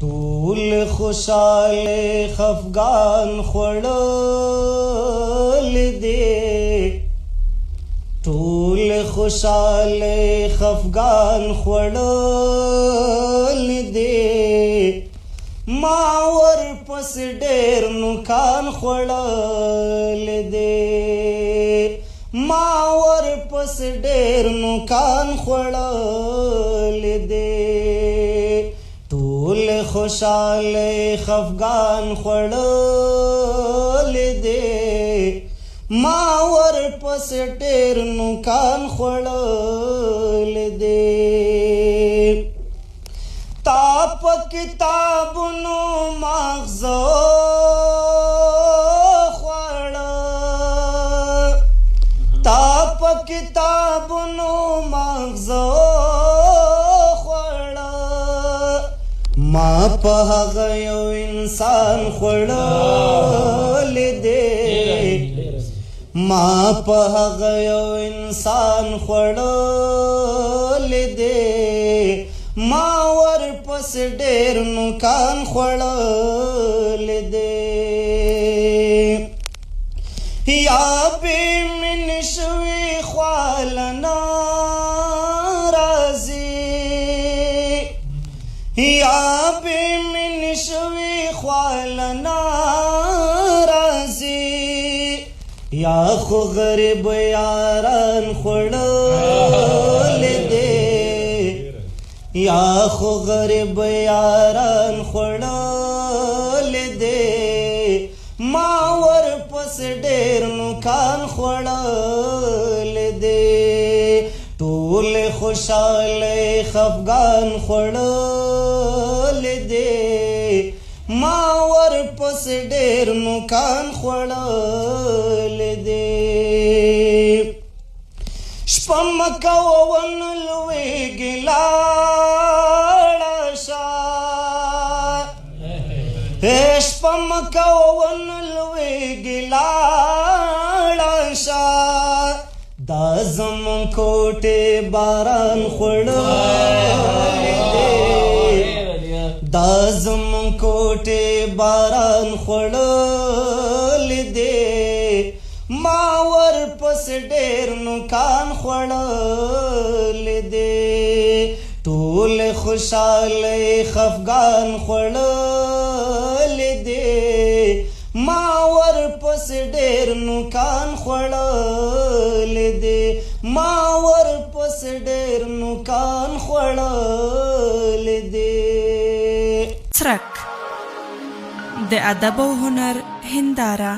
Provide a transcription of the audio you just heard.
ټول خوشاله خفګان خوړل دي، ټول خوشاله خفګان خوړل دي، ما ورپس ډېر نوکان خوړل دي، ما ورپس ډېر نوکان خوړل دي، ټول خوشاله خفګان خوړل دي، ما ورپس ډېر نوکان خوړل دي. تا په کتابونو ماغزه خوړه، تا په کتابونو ماغزه خوړه، ما په هغه یو انسان خوړل دی، ما په هغه یو انسان خوړل دی، ما ورپس ډېر نوکان خوړل دی. یا بې مینې شوي خواله ناراضي، یا بې مینې شوي خواله ناراضي، یا خو غریب یاران خوړل دي، یا خو غریب یاران خوړل دي، ما ورپس ډېر نوکان خوړل دي، ټول خوشاله خفګان خوړل دي، ما ورپس ډېر نوکان خوړل دي. شپه مه کوه ونه لویږي لاړه شه، شپه مه کوه ونه لویږي لاړه شه، دا زموږ کوټې باران خوړلی دی، دا زموږ کوټې باران خوړلی دی، ما ورپس ډېر نوکان خوړلی دی، ټول خوشاله خفګان خوړلی دی، ما ورپس ډېر نوکان خوړلی دی، ما ورپس ډېر نوکان خوړلی دی. څرک د ادب او هنر هنداره